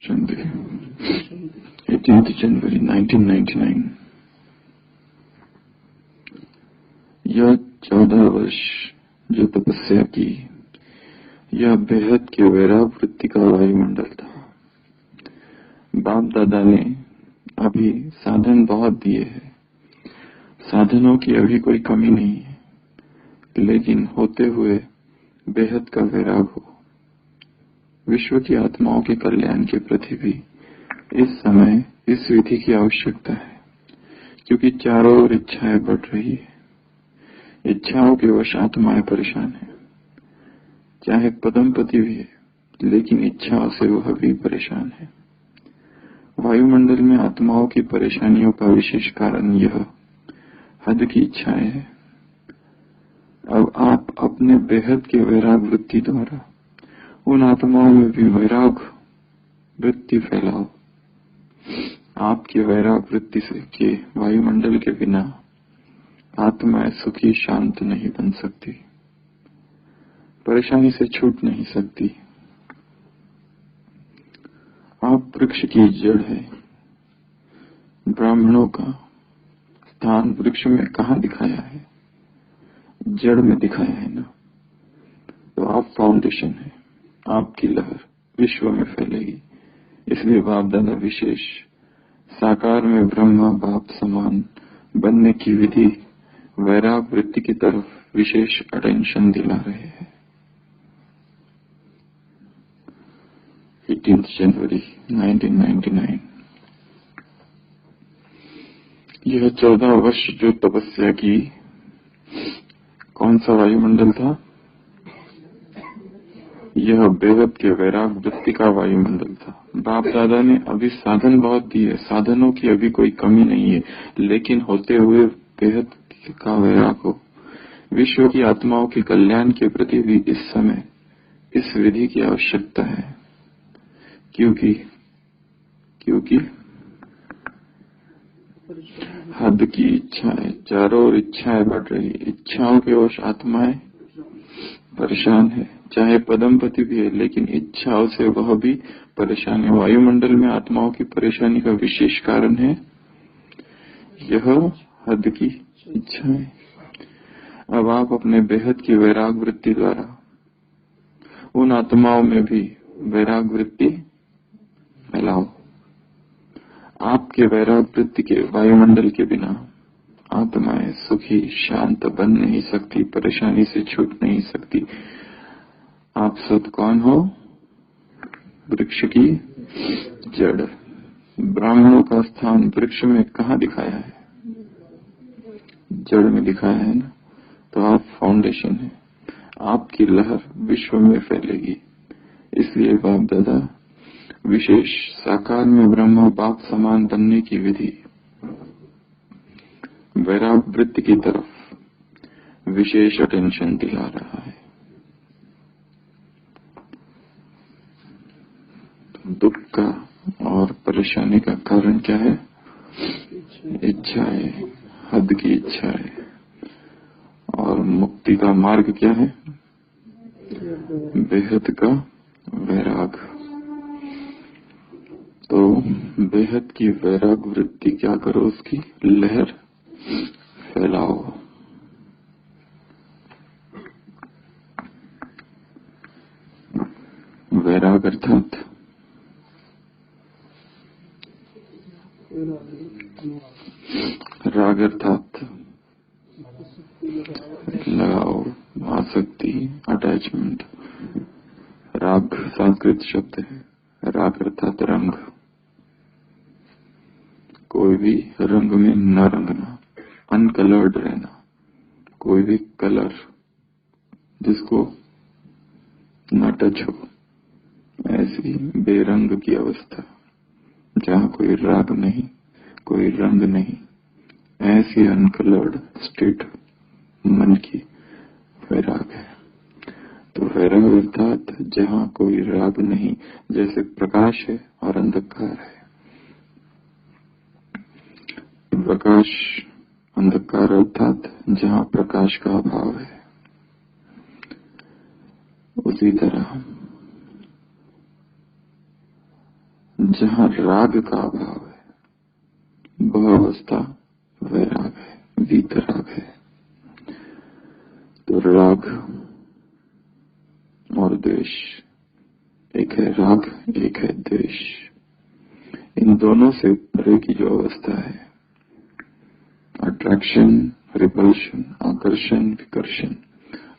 Sunday, 18th जनवरी 1999। यह 14 वर्ष जो तपस्या की, यह बेहद के वैराग वृत्ति का वायुमंडल था। बाप दादा ने अभी साधन बहुत दिए हैं, साधनों की अभी कोई कमी नहीं है, लेकिन होते हुए बेहद का वैराग हो। विश्व की आत्माओं के कल्याण के प्रति भी इस समय इस विधि की आवश्यकता है, क्योंकि चारों ओर इच्छाएं बढ़ रही है। इच्छाओं के वश आत्माएं परेशान है। चाहे पदमपति भी है, लेकिन इच्छाओं से वह भी परेशान है। वायुमंडल में आत्माओं की परेशानियों का विशेष कारण यह हद की इच्छाएं है। अब आप अपने बेहद के वैराग वृत्ति द्वारा उन आत्माओं में भी वैराग वृत्ति फैलाओ। आपके वैराग वृत्ति से के वायुमंडल के बिना आत्माएं सुखी शांत नहीं बन सकती, परेशानी से छूट नहीं सकती। आप वृक्ष की जड़ है। ब्राह्मणों का स्थान वृक्ष में कहाँ दिखाया है? जड़ में दिखाया है ना। तो आप फाउंडेशन है। आपकी लहर विश्व में फैलेगी। इसलिए बाप दादा विशेष साकार में ब्रह्मा बाप समान बनने की विधि वैराग वृत्ति की तरफ विशेष अटेंशन दिला रहे हैं। 18 जनवरी 1999। यह 14 वर्ष जो तपस्या की, कौन सा वायुमंडल था? यह बेहद के वैराग वृत्ति का वायुमंडल था। बाप दादा ने अभी साधन बहुत दिए, साधनों की अभी कोई कमी नहीं है, लेकिन होते हुए बेहद का वैराग हो। विश्व की आत्माओं के कल्याण के प्रति भी इस समय इस विधि की आवश्यकता है, क्योंकि हद की इच्छाएं, चारों ओर इच्छाएं बढ़ रही। इच्छाओं के वश आत्माएं परेशान है। चाहे पदमपति भी है, लेकिन इच्छाओं से वह भी परेशान है। वायुमंडल में आत्माओं की परेशानी का विशेष कारण है यह हद की इच्छाएं। अब आप अपने बेहद की वैराग वृत्ति द्वारा उन आत्माओं में भी वैराग वृत्ति फैलाओ। आपके वैराग वृत्ति के वायुमंडल के बिना आत्माएं सुखी शांत बन नहीं सकती, परेशानी से छूट नहीं सकती। आप सब कौन हो? वृक्ष की जड़। ब्राह्मणों का स्थान वृक्ष में कहाँ दिखाया है? जड़ में दिखाया है ना। तो आप फाउंडेशन है। आपकी लहर विश्व में फैलेगी। इसलिए बाप दादा विशेष साकार में ब्रह्मा बाप समान बनने की विधि वैराग वृत्ति की तरफ विशेष अटेंशन दिला रहा है। दुख का और परेशानी का कारण क्या है? इच्छाएं, हद की इच्छाएं। और मुक्ति का मार्ग क्या है? बेहद का वैराग। तो बेहद की वैराग वृत्ति क्या करो? उसकी लहर फैलाओ। वैराग अर्थात राग अर्थात लगाओ, आसक्ति, अटैचमेंट। राग संस्कृत शब्द है। राग अर्थात रंग। कोई भी रंग में न रंगना, अनकलर्ड रहना। कोई भी कलर जिसको न टच हो, ऐसी बेरंग की अवस्था, जहाँ कोई राग नहीं, कोई रंग नहीं, ऐसी अनकलर्ड स्टेट मन की वैराग है। तो वैराग अर्थात जहाँ कोई राग नहीं, जैसे प्रकाश है और अंधकार है। प्रकाश अंधकार अर्थात जहाँ प्रकाश का अभाव है। उसी तरह जहां राग का अभाव है, वह अवस्था वैराग है, वीतराग है। तो राग और द्वेष, एक है राग, एक है द्वेष। इन दोनों से परे की जो अवस्था है, अट्रैक्शन, रिपल्शन, आकर्षण, विकर्षण,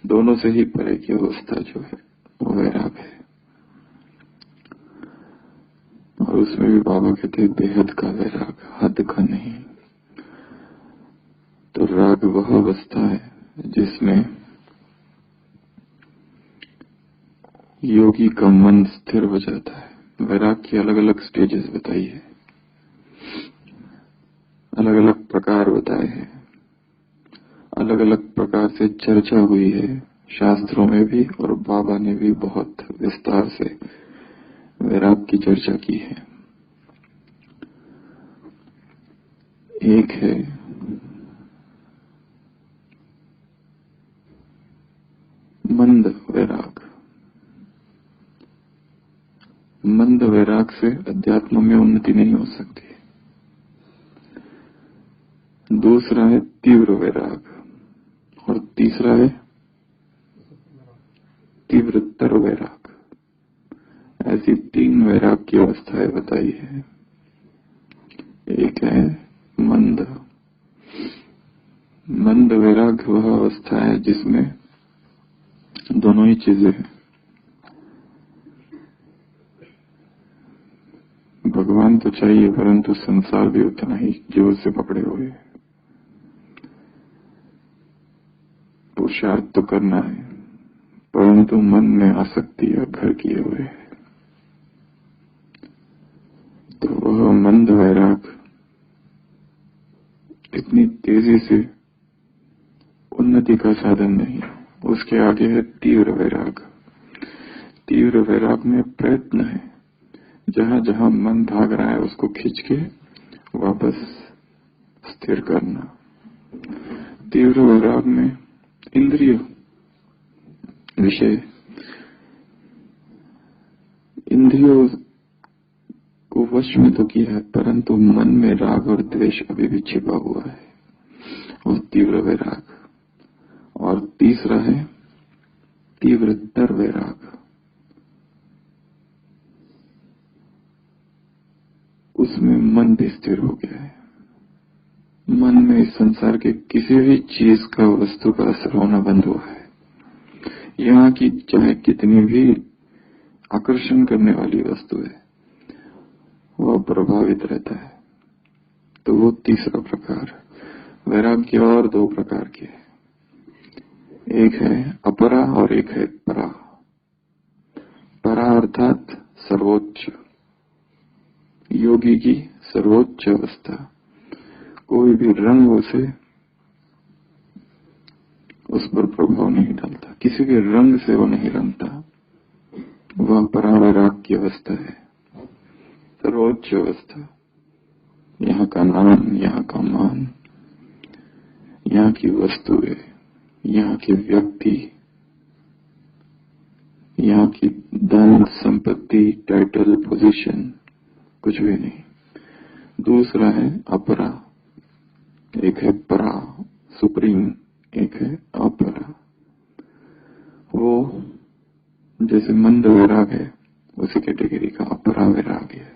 दोनों से ही परे की अवस्था जो है वो वैराग है। और उसमें भी बाबा कहते हैं बेहद का वैराग, हद का नहीं। तो राग वह अवस्था है जिसमें योगी का मन स्थिर हो जाता है। वैराग की अलग अलग स्टेजेस बताई है, अलग अलग प्रकार बताए हैं, अलग अलग प्रकार से चर्चा हुई है शास्त्रों में भी, और बाबा ने भी बहुत विस्तार से वैराग की चर्चा की है। एक है मंद वैराग। मंद वैराग से अध्यात्म में उन्नति नहीं हो सकती। दूसरा है तीव्र वैराग, और तीसरा है तीव्रतर वैराग। ऐसी तीन वैराग की अवस्थाएं बताई है। एक है मंद। मंद वैराग वह अवस्था है जिसमें दोनों ही चीजें हैं। भगवान तो चाहिए, परंतु संसार भी उतना ही जोर से पकड़े हुए है। पुरुषार्थ तो करना है, परंतु मन में आसक्ति या घर किए हुए है। तो वह मंद वैराग इतनी तेजी से उन्नति का साधन नहीं। उसके आगे है तीव्र वैराग। तीव्र वैराग में प्रयत्न है, जहां जहां मन भाग रहा है उसको खींच के वापस स्थिर करना। तीव्र वैराग में इंद्रिय विषय, इंद्रियों को वश में तो किया है, परंतु मन में राग और द्वेष अभी भी छिपा हुआ है, और तीव्र वैराग। और तीसरा है तीव्रतर वैराग। उसमें मन भी स्थिर हो गया है। मन में इस संसार के किसी भी चीज का, वस्तु का असर होना बंद हुआ है। यहाँ की चाहे कितनी भी आकर्षण करने वाली वस्तु है, वह प्रभावित रहता है। तो वो तीसरा प्रकार। वैराग के और दो प्रकार के, एक है अपरा और एक है परा। परा अर्थात सर्वोच्च, योगी की सर्वोच्च अवस्था। कोई भी रंग उसे उस पर प्रभाव नहीं डालता, किसी भी रंग से वो नहीं रंगता। वह परा वैराग की अवस्था है, सर्वोच्च अवस्था। यहाँ का नाम, यहाँ का मान, यहाँ की वस्तुएं, यहाँ की व्यक्ति, यहाँ की धन संपत्ति, टाइटल, पोजीशन, कुछ भी नहीं। दूसरा है अपरा। एक है परा, सुप्रीम, एक है अपरा। वो जैसे मंद वैराग है, उसी कैटेगरी का अपरा वैराग है।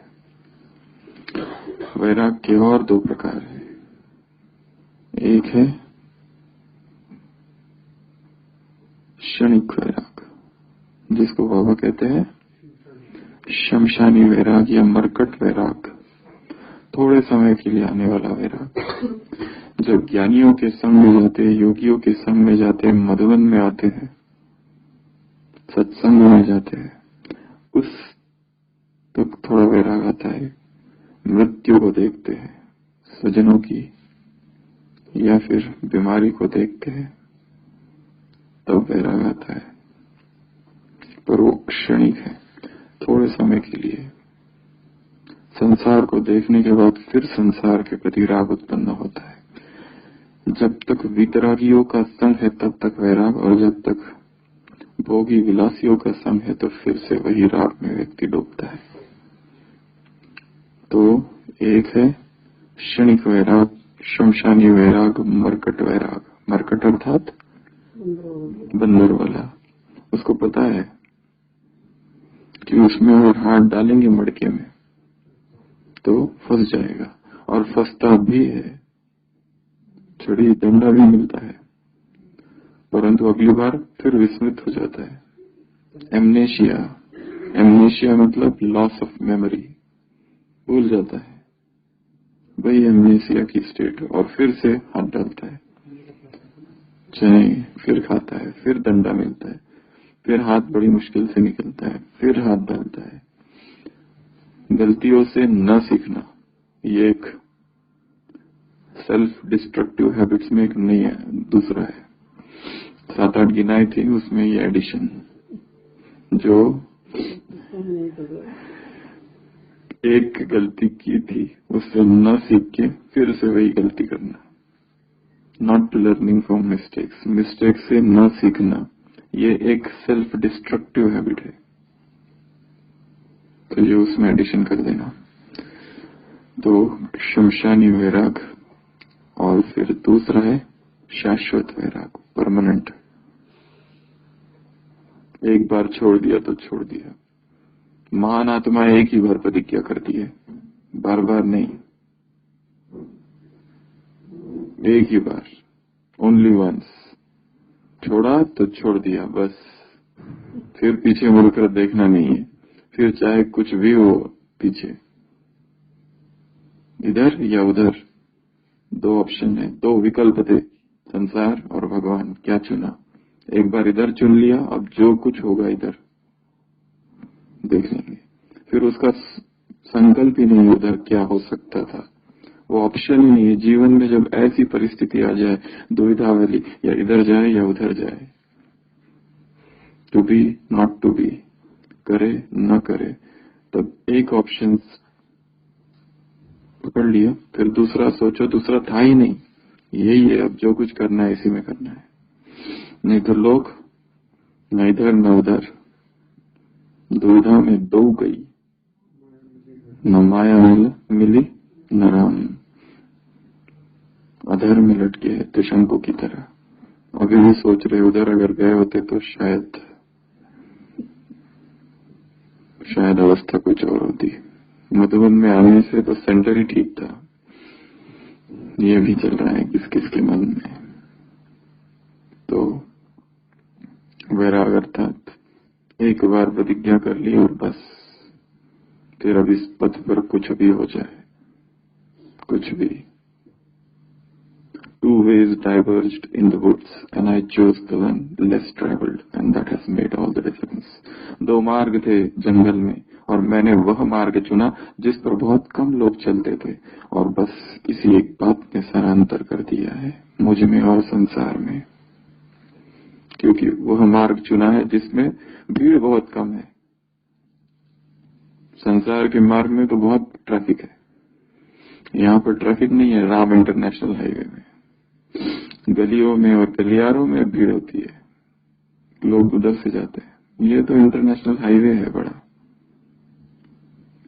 वैराग के और दो प्रकार है। एक है क्षणिक वैराग, जिसको बाबा कहते हैं शमशानी वैराग या मरकट वैराग, थोड़े समय के लिए आने वाला वैराग। जब ज्ञानियों के संग में जाते हैं, योगियों के संग में जाते हैं, मधुबन में आते हैं, सत्संग में जाते हैं, उस तक थोड़ा वैराग आता है। मृत्यु को देखते हैं, स्वजनों की या फिर बीमारी को देखते हैं, तब वैराग आता है। पर वो क्षणिक है, थोड़े समय के लिए। संसार को देखने के बाद फिर संसार के प्रति राग उत्पन्न होता है। जब तक वितरागियों का संग है तब तक वैराग, और जब तक भोगी विलासियों का संग है तो फिर से वही राग में व्यक्ति डूबता है। तो एक है क्षणिक वैराग, शमशानी वैराग, मरकट वैराग। मरकट अर्थात बंदर वाला। उसको पता है कि उसमें अगर हाथ डालेंगे मड़के में तो फंस जाएगा, और फंसता भी है, छड़ी दंडा भी मिलता है, परंतु अगली बार फिर विस्मृत हो जाता है। एमनेशिया, एमनेशिया मतलब लॉस ऑफ मेमोरी, भूल जाता है, वही एमनेशिया की स्टेट। और फिर से हाथ डालता है, चने फिर खाता है, फिर दंडा मिलता है, फिर हाथ बड़ी मुश्किल से निकलता है, फिर हाथ डालता है। गलतियों से न सीखना, ये एक सेल्फ डिस्ट्रक्टिव हैबिट्स में एक नहीं है, दूसरा है। 7-8 गिनाई थी, उसमें ये एडिशन, जो एक गलती की थी उससे न सीख के फिर से वही गलती करना। Not learning from mistakes, mistake से न सीखना, ये एक सेल्फ डिस्ट्रक्टिव हैबिट है। तो ये उसमें एडिशन कर देना। तो शमशानी वैराग, और फिर दूसरा है शाश्वत वैराग, परमानेंट। एक बार छोड़ दिया तो छोड़ दिया। महान आत्मा एक ही बार प्रतिज्ञा करती है, बार बार नहीं, एक ही बार, ओनली वंस। छोड़ा तो छोड़ दिया बस, फिर पीछे मुड़कर देखना नहीं है, फिर चाहे कुछ भी हो पीछे, इधर या उधर। दो ऑप्शन है, दो विकल्प थे, संसार और भगवान। क्या चुना? एक बार इधर चुन लिया, अब जो कुछ होगा इधर देख लेंगे। फिर उसका संकल्प ही नहीं उधर क्या हो सकता था, वो ऑप्शन ही नहीं है। जीवन में जब ऐसी परिस्थिति आ जाए दुविधा वाली, या इधर जाए या उधर जाए, to be not to be, करे न करे, तब एक ऑप्शन पकड़ लिया, फिर दूसरा सोचो, दूसरा था ही नहीं, यही है, अब जो कुछ करना है इसी में करना है। नहीं तो लोग न इधर न उधर, दुविधा में दो गई, न माया मिली न राम, अधर में लटके है त्रिशंकु की तरह। अभी भी सोच रहे उधर अगर गए होते तो शायद अवस्था कुछ और होती। मधुबन में आने से तो सेंटर ही ठीक था। ये भी चल रहा है किस किस के मन में। तो वैराग अर्थात एक बार प्रतिज्ञा कर ली और बस, फिर अब इस पथ पर कुछ भी हो जाए, कुछ भी। Two ways diverged in the woods, and I chose the one less traveled, and that has made all the difference. दो मार्ग थे जंगल में, और मैंने वह मार्ग चुना जिस पर बहुत कम लोग चलते थे, और बस इसी एक बात ने सारा अंतर कर दिया है मुझ में और संसार में। क्योंकि वह मार्ग चुना है जिसमें भीड़ बहुत कम है। संसार के मार्ग में तो बहुत ट्रैफिक है, यहाँ पर ट्रैफिक नहीं है। राम इंटरनेशनल हाईवे में गलियों में और गलियारों में भीड़ होती है, लोग उधर से जाते हैं। ये तो इंटरनेशनल हाईवे है बड़ा।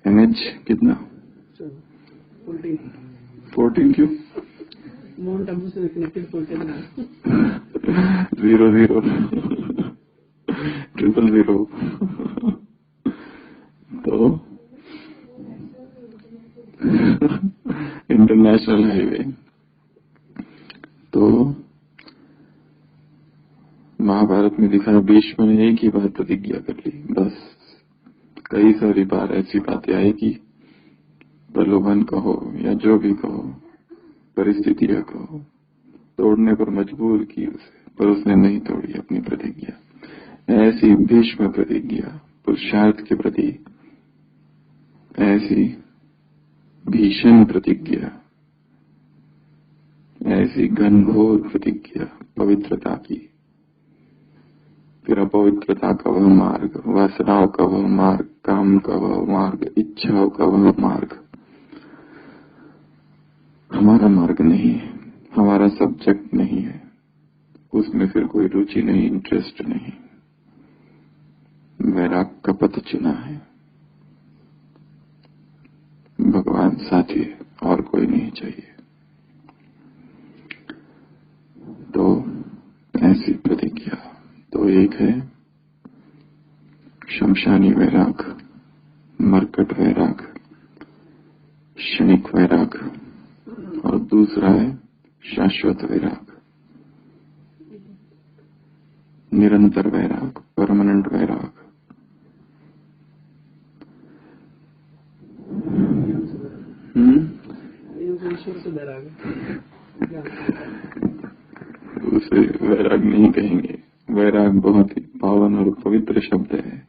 NH कितना? 14 क्यों? माउंट आबू से कनेक्टेड 14 0 0 तो इंटरनेशनल हाईवे। तो महाभारत में दिखा, भीष्म ने एक ही बार प्रतिज्ञा कर ली, बस। कई सारी बार ऐसी बातें आई कि प्रलोभन कहो या जो भी कहो, परिस्थितियां कहो, तोड़ने पर मजबूर की उसे, पर उसने नहीं तोड़ी अपनी प्रतिज्ञा। ऐसी भीष्म प्रतिज्ञा पुरुषार्थ के प्रति, ऐसी भीषण प्रतिज्ञा, ऐसी घनघोर प्रतिज्ञा पवित्रता की। फिर अपवित्रता का वह मार्ग, वासनाओं का वह मार्ग, काम का वह मार्ग, इच्छाओं का वह मार्ग हमारा मार्ग नहीं है, हमारा सब्जेक्ट नहीं है, उसमें फिर कोई रुचि नहीं, इंटरेस्ट नहीं। वैराग का पथ चुना है। भगवान साथी है और कोई नहीं चाहिए। तो ऐसी प्रतिज्ञा। तो एक है शमशानी वैराग, मरकट वैराग, क्षणिक वैराग, और दूसरा है शाश्वत वैराग, निरंतर वैराग, परमानेंट वैराग। ईश्वर से वैराग उसे वैराग नहीं कहेंगे। वैराग बहुत ही पावन और पवित्र शब्द है।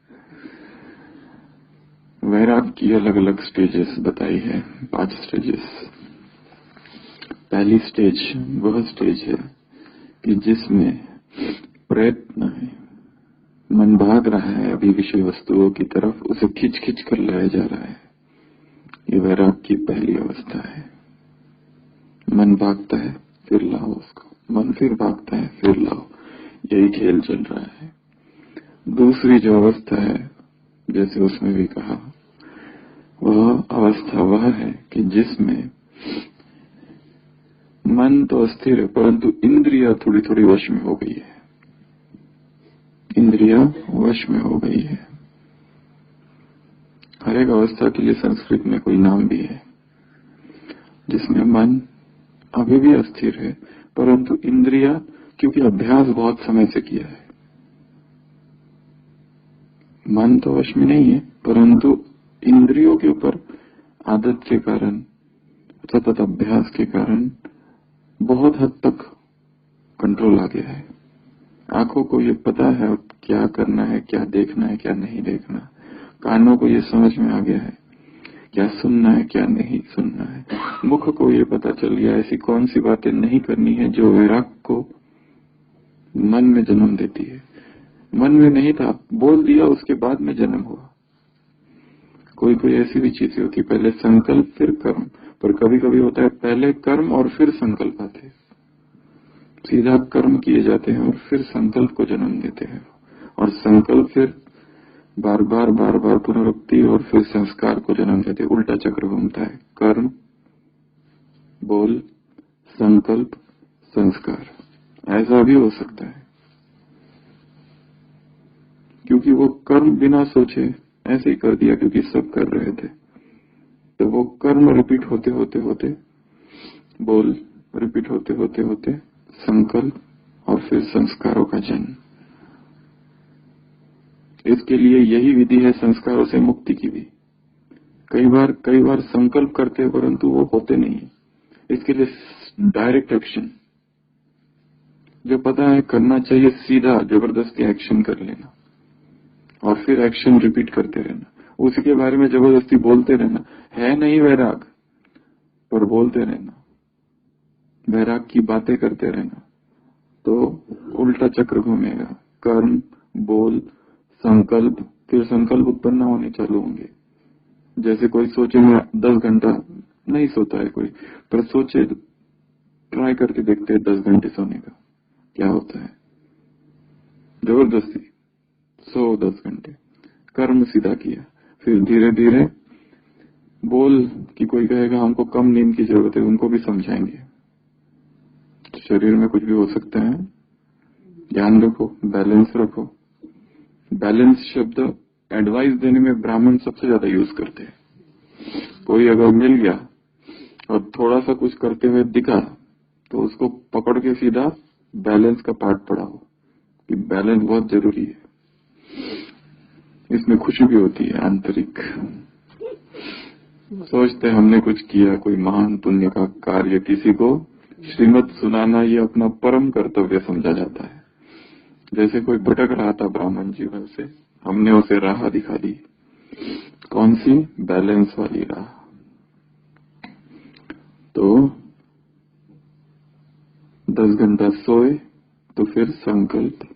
वैराग की अलग अलग स्टेजेस बताई है, 5 स्टेजेस। पहली स्टेज वह स्टेज है कि जिसमें प्रयत्न है, मन भाग रहा है अभी विषय वस्तुओं की तरफ, उसे खिंच खिंच कर लाया जा रहा है। ये वैराग की पहली अवस्था है। मन भागता है फिर लाओ उसको, मन फिर भागता है फिर लाओ, यही खेल चल रहा है। दूसरी जो अवस्था है, जैसे उसमें भी कहा, वह अवस्था वह है कि जिसमें मन तो अस्थिर है परंतु इंद्रिया थोड़ी थोड़ी वश में हो गई है। इंद्रिया वश में हो गई है। हर एक अवस्था के लिए संस्कृत में कोई नाम भी है, जिसमें मन अभी भी अस्थिर है परंतु इंद्रिया, क्योंकि अभ्यास बहुत समय से किया है, मन तो वश में नहीं है परंतु इंद्रियों के ऊपर आदत के कारण, सतत अभ्यास के कारण बहुत हद तक कंट्रोल आ गया है। आंखों को ये पता है क्या करना है, क्या देखना है, क्या नहीं देखना। कानों को ये समझ में आ गया है क्या सुनना है, क्या नहीं सुनना है। मुख को ये पता चल गया ऐसी कौन सी बातें नहीं करनी है जो वैराग को मन में जन्म देती है। मन में नहीं था, बोल दिया, उसके बाद में जन्म हुआ। कोई कोई ऐसी भी चीजें होती, पहले संकल्प फिर कर्म, पर कभी कभी होता है पहले कर्म और फिर संकल्प आते, सीधा कर्म किए जाते हैं और फिर संकल्प को जन्म देते हैं, और संकल्प फिर बार बार पुनरुक्ति और फिर संस्कार को जन्म देते हैं। उल्टा चक्र घूमता है, कर्म, बोल, संकल्प, संस्कार। ऐसा भी हो सकता है क्योंकि वो कर्म बिना सोचे ऐसे ही कर दिया, क्योंकि सब कर रहे थे, तो वो कर्म रिपीट होते होते होते, बोल रिपीट होते होते होते संकल्प, और फिर संस्कारों का जन्म। इसके लिए यही विधि है संस्कारों से मुक्ति की भी। कई बार संकल्प करते हैं परंतु वो होते नहीं है। इसके लिए डायरेक्ट एक्शन, जो पता है करना चाहिए, सीधा जबरदस्ती एक्शन कर लेना और फिर एक्शन रिपीट करते रहना। उसी के बारे में जबरदस्ती बोलते रहना, है नहीं वैराग, पर बोलते रहना, वैराग की बातें करते रहना, तो उल्टा चक्र घूमेगा। कर्म, बोल, संकल्प, फिर संकल्प उत्पन्न होने चालू होंगे। जैसे कोई सोचे मैं 10 घंटा नहीं सोता है कोई, पर सोचे ट्राई करके देखते हैं 10 घंटे सोने का, क्या होता है। जबरदस्ती सो 10 घंटे, कर्म सीधा किया, फिर धीरे धीरे बोल कि कोई कहेगा हमको कम नींद की जरूरत है, उनको भी समझाएंगे। शरीर में कुछ भी हो सकता है, ध्यान रखो, बैलेंस रखो। बैलेंस शब्द एडवाइस देने में ब्राह्मण सबसे ज्यादा यूज करते हैं। कोई अगर मिल गया और थोड़ा सा कुछ करते हुए दिखा तो उसको पकड़ के सीधा बैलेंस का पाठ पढ़ाओ कि बैलेंस बहुत जरूरी है। इसमें खुशी भी होती है आंतरिक। सोचते हमने कुछ किया, कोई महान पुण्य का कार्य, किसी को श्रीमत सुनाना ये अपना परम कर्तव्य समझा जाता है। जैसे कोई भटक रहा था ब्राह्मण जीवन से, हमने उसे राह दिखा दी। कौन सी? बैलेंस वाली राह। तो 10 घंटा सोए तो फिर संकल्प,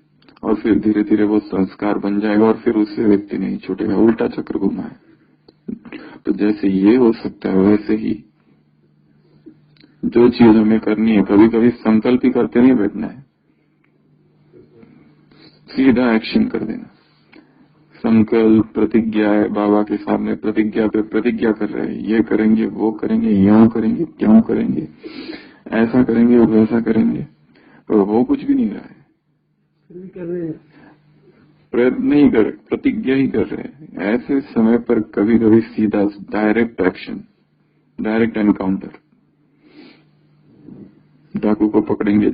और फिर धीरे धीरे वो संस्कार बन जाएगा और फिर उससे व्यक्ति नहीं छूटेगा। उल्टा चक्र घुमा है। तो जैसे ये हो सकता है वैसे ही जो चीज हमें करनी है, कभी कभी संकल्प ही करते नहीं बैठना है, सीधा एक्शन कर देना। संकल्प प्रतिज्ञा है, बाबा के सामने प्रतिज्ञा पे प्रतिज्ञा कर रहे हैं, ये करेंगे वो करेंगे, यूं करेंगे क्यों करेंगे, ऐसा करेंगे वैसा करेंगे, पर वो कुछ भी नहीं रहा है। फिर भी कर रहे हैं, प्रयत्न नहीं कर, प्रतिज्ञा ही कर रहे हैं। ऐसे समय पर कभी कभी सीधा डायरेक्ट एक्शन, डायरेक्ट एनकाउंटर, डाकू को पकड़ेंगे,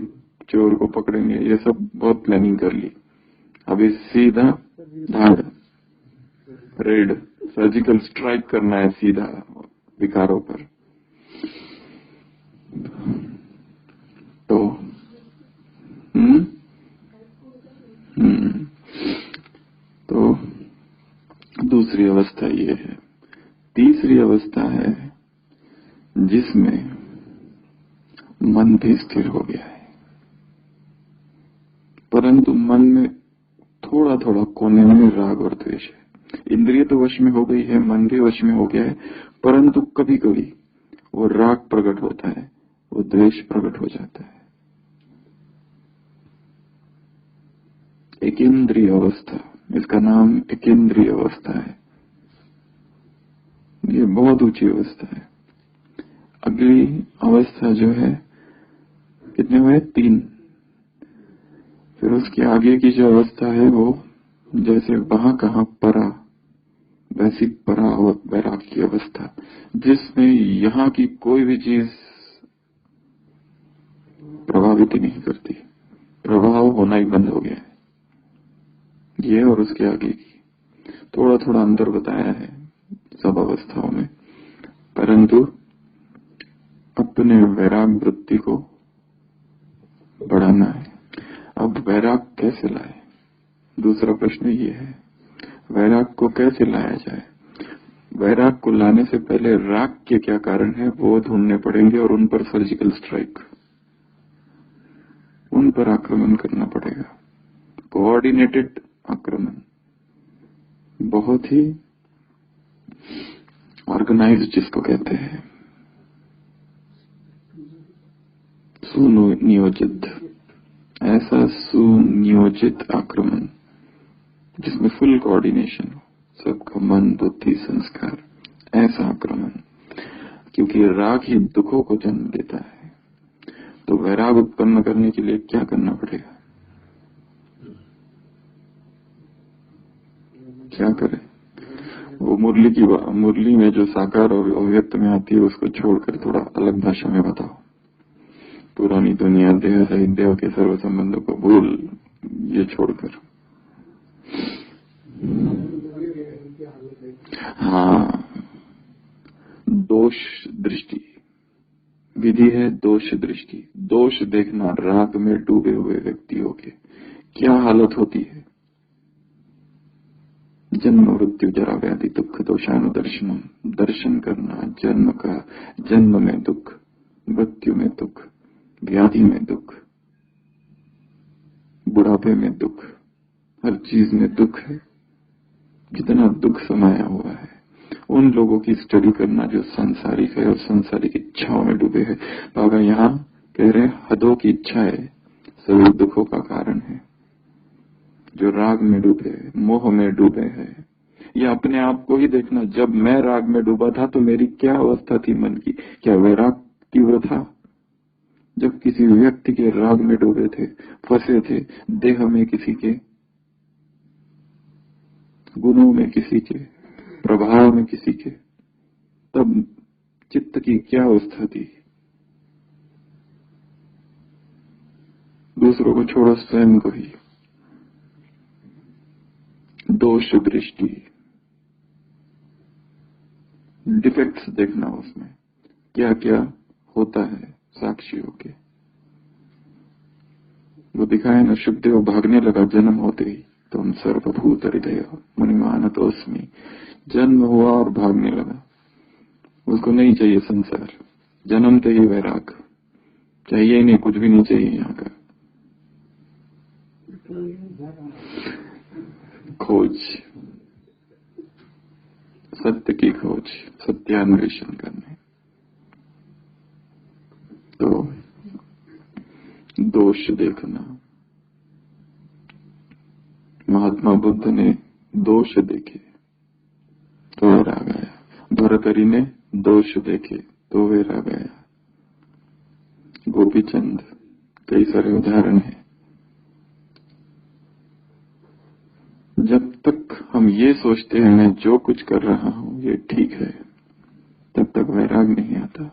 चोर को पकड़ेंगे, ये सब बहुत प्लानिंग कर ली। अभी सीधा धाड़, रेड, सर्जिकल स्ट्राइक करना है सीधा विकारों पर। तो तो दूसरी अवस्था ये है। तीसरी अवस्था है जिसमें मन भी स्थिर हो गया है, परंतु मन में थोड़ा थोड़ा कोने में राग और द्वेष है। इंद्रिय तो वश में हो गई है, मन भी वश में हो गया है, परंतु कभी कभी वो राग प्रकट होता है, वो द्वेष प्रकट हो जाता है। एकेंद्रीय अवस्था, इसका नाम एकेंद्रीय अवस्था है। ये बहुत ऊंची अवस्था है। अगली अवस्था जो है, कितने हुए? 3। फिर उसके आगे की जो अवस्था है वो जैसे वहां कहां परा, वैसी परा और वैराग की अवस्था, जिसमें यहाँ की कोई भी चीज प्रभावित ही नहीं करती, प्रभाव होना ही बंद हो गया है। ये और उसके आगे की थोड़ा थोड़ा अंतर बताया है सब अवस्थाओं में, परंतु अपने वैराग वृत्ति को बढ़ाना है। अब वैराग कैसे लाए? दूसरा प्रश्न ये है, वैराग को कैसे लाया जाए? वैराग को लाने से पहले राग के क्या कारण है वो ढूंढने पड़ेंगे और उन पर सर्जिकल स्ट्राइक, उन पर आक्रमण करना पड़ेगा। कोऑर्डिनेटेड आक्रमण, बहुत ही ऑर्गेनाइज्ड जिसको कहते हैं, सुनियोजित, ऐसा सुनियोजित आक्रमण जिसमें फुल कोऑर्डिनेशन हो, सबका मन बुद्धि संस्कार, ऐसा आक्रमण। क्योंकि राग ही दुखों को जन्म देता है, तो वैराग उत्पन्न करने के लिए क्या करना पड़ेगा? क्या करें? वो मुरली में जो साकार और अव्यक्त में आती है उसको छोड़कर थोड़ा अलग भाषा में बताओ। पुरानी दुनिया, देह सहित देव के सर्व संबंधों को भूल, ये छोड़कर। हाँ, दोष दृष्टि विधि है। दोष दृष्टि, दोष देखना। राग में डूबे हुए व्यक्तियों के क्या हालत होती है? जन्म मृत्यु जरा व्याधि दुख दोषानुदर्शनम, दर्शन करना जन्म का, जन्म में दुख, मृत्यु में दुख, व्याधि में दुख, बुढ़ापे में दुख, हर चीज में दुख है। कितना दुख समाया हुआ है। उन लोगों की स्टडी करना जो सांसारिक है और सांसारिक इच्छाओं में डूबे हैं। बाबा यहाँ कह रहे हैं हदों की इच्छाएं सभी दुखों का कारण है। जो राग में डूबे, मोह में डूबे हैं, या अपने आप को ही देखना। जब मैं राग में डूबा था तो मेरी क्या अवस्था थी मन की? क्या वैराग तीव्र था? जब किसी व्यक्ति के राग में डूबे थे, फंसे थे, देह में किसी के, गुणों में किसी के, प्रभाव में किसी के, तब चित्त की क्या अवस्था थी? दूसरों को छोड़ो, स्वयं को ही। दोष दृष्टि, डिफेक्ट्स देखना, उसमें क्या क्या होता है साक्षियों के। वो दिखाए ना, शुभदेव भागने लगा जन्म होते ही, तुम सर्वभूत हृदय मणिमानतोस्मि। जन्म हुआ और भागने लगा। उसको नहीं चाहिए संसार, जन्मते ही वैराग चाहिए ही नहीं, कुछ भी नहीं चाहिए यहाँ का। खोज, सत्य की खोज, सत्यान्वेषण करने। तो दोष देखना। महात्मा बुद्ध ने दोष देखे तो वैराग आया। भरतरी ने दोष देखे तो वैराग आया। गोपीचंद, कई सारे उदाहरण हैं। जब तक हम ये सोचते हैं मैं जो कुछ कर रहा हूं ये ठीक है, तब तक वैराग नहीं आता।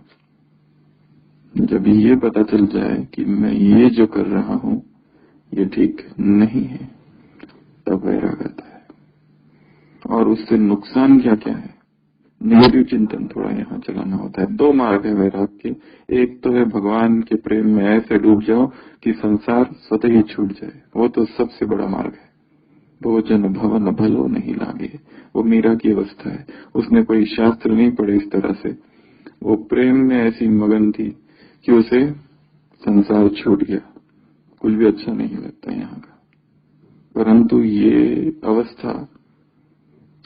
जब ये पता चल जाए कि मैं ये जो कर रहा हूं ये ठीक नहीं है, तब वैराग आता है। और उससे नुकसान क्या क्या है, नेगेटिव चिंतन थोड़ा यहाँ चलाना होता है। दो मार्ग है वैराग के। एक तो है भगवान के प्रेम में ऐसे डूब जाओ कि संसार स्वतः ही छूट जाए, वो तो सबसे बड़ा मार्ग है। भोजन भवन भलो नहीं लागे, वो मीरा की अवस्था है। उसने कोई शास्त्र नहीं पढ़े इस तरह से, वो प्रेम में ऐसी मगन थी कि उसे संसार छूट गया, कुछ भी अच्छा नहीं लगता यहाँ का। परंतु ये अवस्था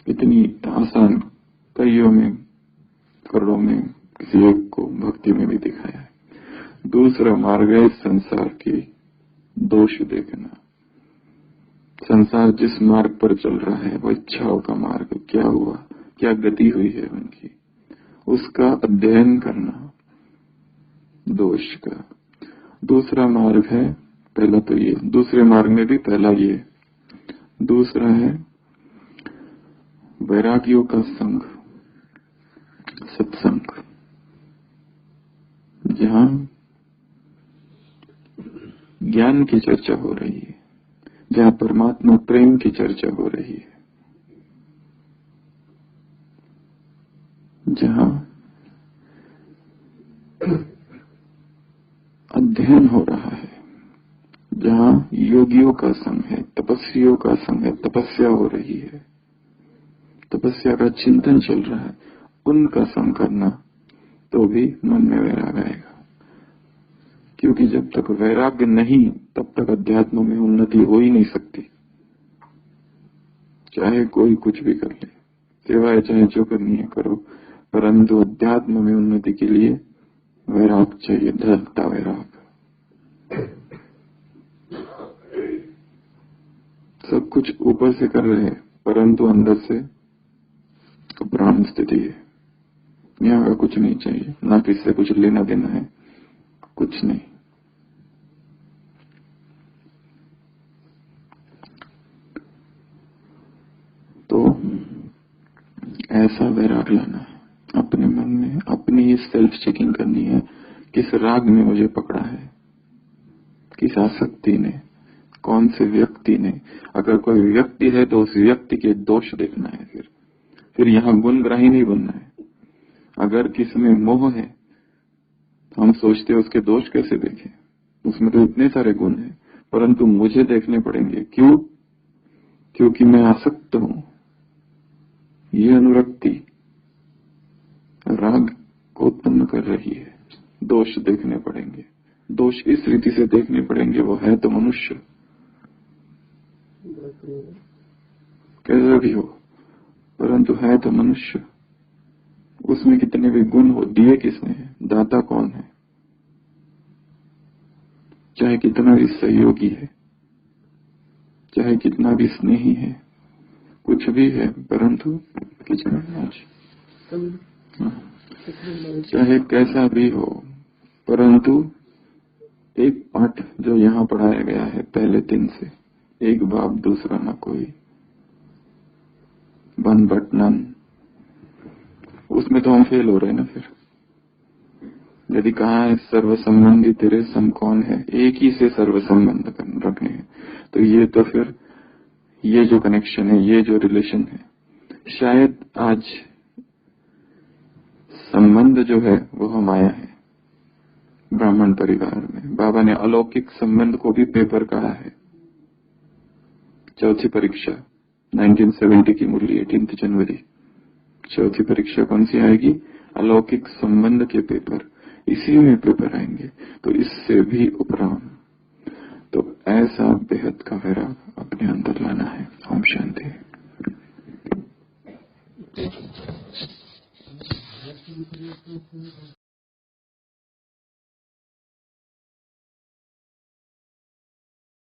इतनी आसान कईयों में, करोड़ों में किसी एक को भक्ति में भी दिखाया है। दूसरा मार्ग है संसार के दोष देखना। संसार जिस मार्ग पर चल रहा है वो इच्छाओं का मार्ग, क्या हुआ, क्या गति हुई है उनकी, उसका अध्ययन करना दोष का। दूसरा मार्ग है, पहला तो ये, दूसरे मार्ग में भी पहला ये, दूसरा है वैरागियों का संग, सत्संग, जहां ज्ञान की चर्चा हो रही है, जहां परमात्मा प्रेम की चर्चा हो रही है, जहां अध्ययन हो रहा है, जहां योगियों का संग है, तपस्वियों का संग है, तपस्या हो रही है, तपस्या का चिंतन चल रहा है, उनका संग करना तो भी मन में वैराग आएगा। क्योंकि जब तक वैराग्य नहीं तब तक अध्यात्म में उन्नति हो ही नहीं सकती। चाहे कोई कुछ भी कर ले, सेवाएं चाहे जो करनी है करो, परंतु अध्यात्म में उन्नति के लिए वैराग चाहिए, धड़कता वैराग। सब कुछ ऊपर से कर रहे हैं परंतु अंदर से प्राण स्थिति है, यहाँ का कुछ नहीं चाहिए, ना किससे कुछ लेना देना है, कुछ नहीं। तो ऐसा वैराग लाना है अपने मन में, अपनी सेल्फ चेकिंग करनी है, किस राग ने मुझे पकड़ा है, किस आसक्ति ने, कौन से व्यक्ति ने। अगर कोई व्यक्ति है तो उस व्यक्ति के दोष देखना है, फिर यहाँ गुणग्राही नहीं बनना है। अगर किसी में मोह है तो हम सोचते हैं उसके दोष कैसे देखें, उसमें तो इतने सारे गुण हैं, परंतु मुझे देखने पड़ेंगे। क्यों? क्योंकि मैं आसक्त हूं। ये अनुरक्ति राग को उत्पन्न कर रही है। दोष देखने पड़ेंगे, दोष इस रीति से देखने पड़ेंगे, वो है तो मनुष्य कैसा भी हो, परंतु है तो मनुष्य। उसमें कितने भी गुण हो, दिए किसने हैं, दाता कौन है, चाहे कितना भी सहयोगी है, चाहे कितना भी स्नेही है, कुछ भी है, परंतु चाहे कैसा भी हो, परंतु एक पाठ जो यहाँ पढ़ाया गया है पहले दिन से, एक बाप दूसरा न कोई, वन बट नन, उसमें तो हम फेल हो रहे हैं ना। फिर यदि कहा है सर्व संबंधी तेरे सम कौन है, एक ही से सर्व संबंध रखने हैं, तो ये तो फिर ये जो कनेक्शन है, ये जो रिलेशन है, शायद आज संबंध जो है वो हम आया है ब्राह्मण परिवार में। बाबा ने अलौकिक संबंध को भी पेपर कहा है। चौथी परीक्षा 1970 की मुरली 18 जनवरी, चौथी परीक्षा कौन सी आएगी? अलौकिक संबंध के पेपर, इसी में पेपर आएंगे। तो इससे भी उपराम, तो ऐसा बेहद का वैराग अपने अंदर